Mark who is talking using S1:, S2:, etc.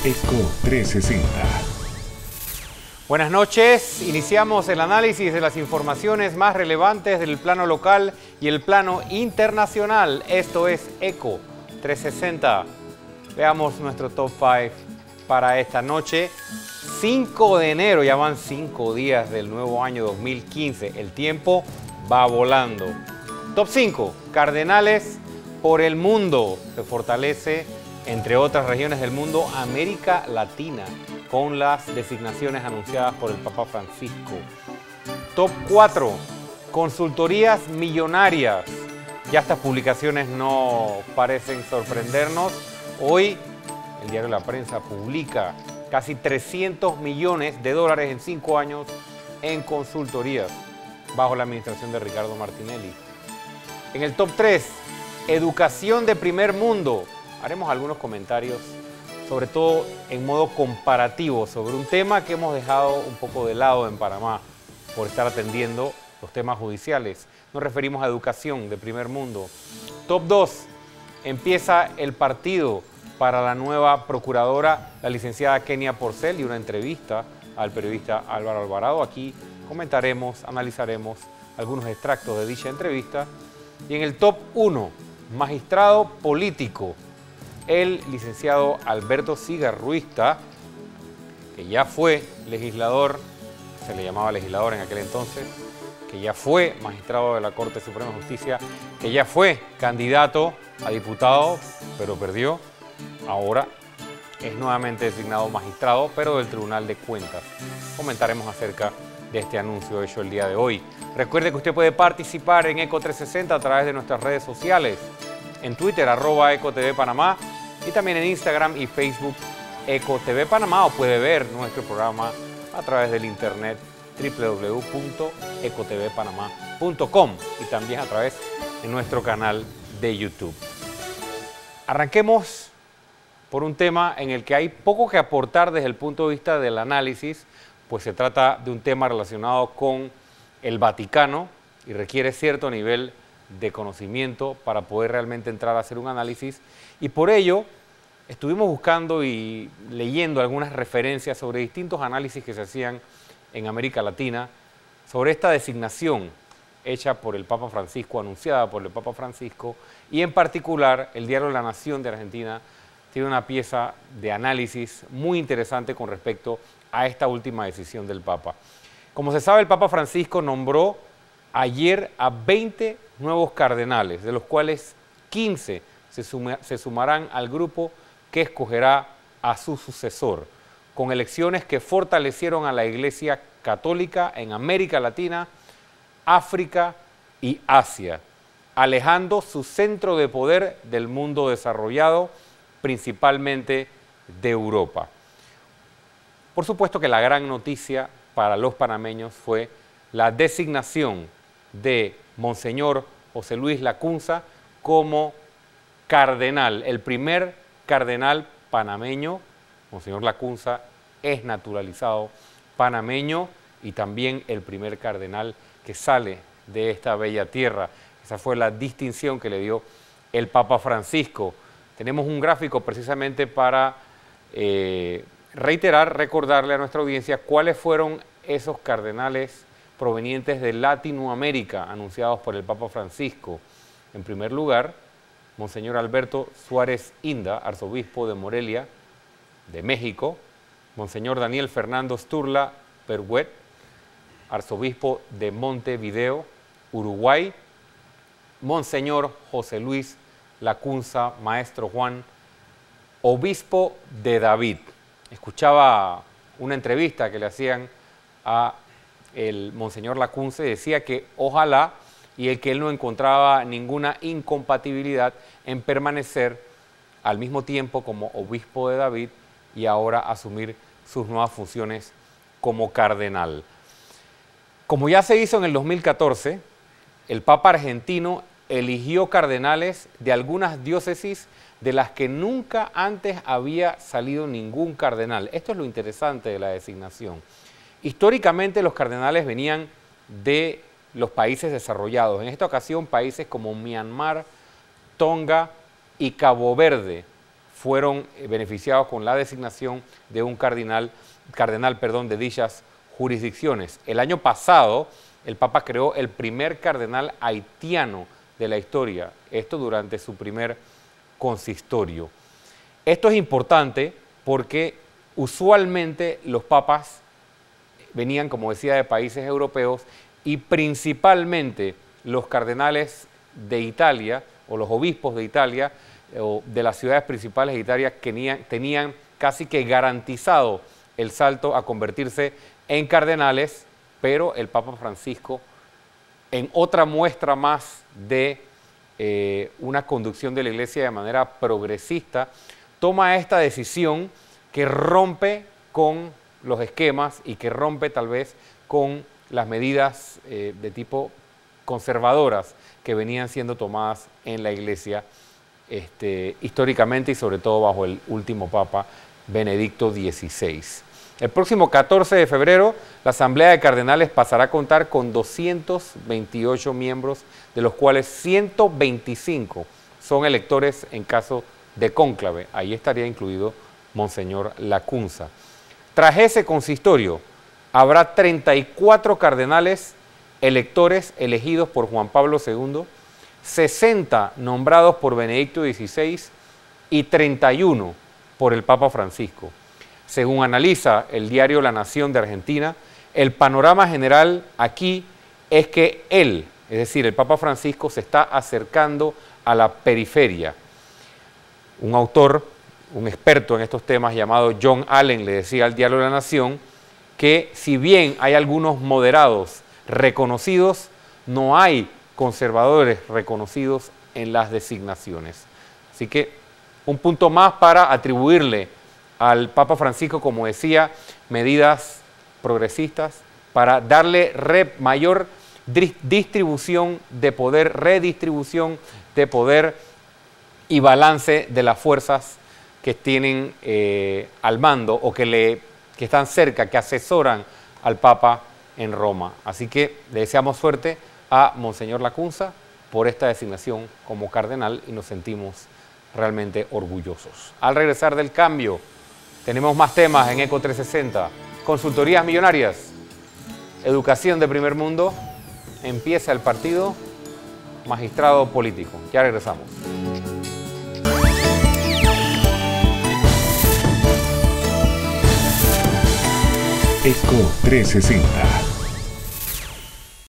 S1: Eco 360.
S2: Buenas noches, iniciamos el análisis de las informaciones más relevantes del plano local y el plano internacional. Esto es Eco 360. Veamos nuestro top 5 para esta noche. 5 de enero, ya van 5 días del nuevo año 2015. El tiempo va volando. Top 5, Cardenales por el mundo. Se fortalece, entre otras regiones del mundo, América Latina, con las designaciones anunciadas por el Papa Francisco. Top 4, consultorías millonarias. Ya estas publicaciones no parecen sorprendernos. Hoy, el diario La Prensa publica casi 300 millones de dólares en 5 años en consultorías, bajo la administración de Ricardo Martinelli. En el top 3, educación de primer mundo. Haremos algunos comentarios, sobre todo en modo comparativo, sobre un tema que hemos dejado un poco de lado en Panamá por estar atendiendo los temas judiciales. Nos referimos a educación de primer mundo. Top 2, empieza el partido para la nueva procuradora, la licenciada Kenia Porcel, y una entrevista al periodista Álvaro Alvarado. Aquí comentaremos, analizaremos algunos extractos de dicha entrevista. Y en el top 1, magistrado político, el licenciado Alberto Cigarruista, que ya fue legislador, se le llamaba legislador en aquel entonces, que ya fue magistrado de la Corte Suprema de Justicia, que ya fue candidato a diputado, pero perdió. Ahora es nuevamente designado magistrado, pero del Tribunal de Cuentas. Comentaremos acerca de este anuncio hecho el día de hoy. Recuerde que usted puede participar en Eco 360 a través de nuestras redes sociales. En Twitter, @EcoTVPanamá, y también en Instagram y Facebook, EcoTV Panamá, o puede ver nuestro programa a través del internet www.ecotvpanamá.com y también a través de nuestro canal de YouTube. Arranquemos por un tema en el que hay poco que aportar desde el punto de vista del análisis, pues se trata de un tema relacionado con el Vaticano y requiere cierto nivel de conocimiento para poder realmente entrar a hacer un análisis, y por ello estuvimos buscando y leyendo algunas referencias sobre distintos análisis que se hacían en América Latina sobre esta designación hecha por el Papa Francisco, anunciada por el Papa Francisco, y en particular el diario La Nación de Argentina tiene una pieza de análisis muy interesante con respecto a esta última decisión del Papa. Como se sabe, el Papa Francisco nombró ayer a 20 nuevos cardenales, de los cuales 15 se sumarán al grupo que escogerá a su sucesor, con elecciones que fortalecieron a la Iglesia Católica en América Latina, África y Asia, alejando su centro de poder del mundo desarrollado, principalmente de Europa. Por supuesto que la gran noticia para los panameños fue la designación de Monseñor José Luis Lacunza como cardenal, el primer cardenal panameño. Monseñor Lacunza es naturalizado panameño y también el primer cardenal que sale de esta bella tierra. Esa fue la distinción que le dio el Papa Francisco. Tenemos un gráfico precisamente para recordarle a nuestra audiencia cuáles fueron esos cardenales provenientes de Latinoamérica anunciados por el Papa Francisco. En primer lugar, Monseñor Alberto Suárez Inda, arzobispo de Morelia, de México; Monseñor Daniel Fernando Sturla Perhuet, arzobispo de Montevideo, Uruguay; Monseñor José Luis Lacunza, maestro Juan, obispo de David. Escuchaba una entrevista que le hacían a el Monseñor Lacunza y decía que ojalá, y que él no encontraba ninguna incompatibilidad en permanecer al mismo tiempo como obispo de David y ahora asumir sus nuevas funciones como cardenal. Como ya se hizo en el 2014, el Papa argentino eligió cardenales de algunas diócesis de las que nunca antes había salido ningún cardenal. Esto es lo interesante de la designación. Históricamente los cardenales venían de los países desarrollados. En esta ocasión países como Myanmar, Tonga y Cabo Verde fueron beneficiados con la designación de un cardenal de dichas jurisdicciones. El año pasado, el Papa creó el primer cardenal haitiano de la historia, esto durante su primer consistorio. Esto es importante porque usualmente los papas venían, como decía, de países europeos y principalmente los cardenales de Italia o los obispos de Italia o de las ciudades principales de Italia tenían casi que garantizado el salto a convertirse en cardenales, pero el Papa Francisco, en otra muestra más de una conducción de la Iglesia de manera progresista, toma esta decisión que rompe con los esquemas y que rompe tal vez con las medidas de tipo conservadoras que venían siendo tomadas en la Iglesia históricamente y sobre todo bajo el último Papa Benedicto XVI. El próximo 14 de febrero, la Asamblea de Cardenales pasará a contar con 228 miembros, de los cuales 125 son electores en caso de cónclave. Ahí estaría incluido Monseñor Lacunza. Tras ese consistorio, habrá 34 cardenales electores elegidos por Juan Pablo II, 60 nombrados por Benedicto XVI y 31 por el Papa Francisco. Según analiza el diario La Nación de Argentina, el panorama general aquí es que él, es decir, el Papa Francisco, se está acercando a la periferia. Un autor, un experto en estos temas llamado John Allen, le decía al diario La Nación que si bien hay algunos moderados reconocidos, no hay conservadores reconocidos en las designaciones. Así que un punto más para atribuirle al Papa Francisco, como decía, medidas progresistas para darle mayor distribución de poder, redistribución de poder y balance de las fuerzas que tienen al mando o que están cerca, que asesoran al Papa en Roma. Así que le deseamos suerte a Monseñor Lacunza por esta designación como cardenal y nos sentimos realmente orgullosos. Al regresar del cambio, tenemos más temas en ECO 360. Consultorías millonarias, educación de primer mundo, empieza el partido, magistrado político. Ya regresamos.
S1: ECO 360.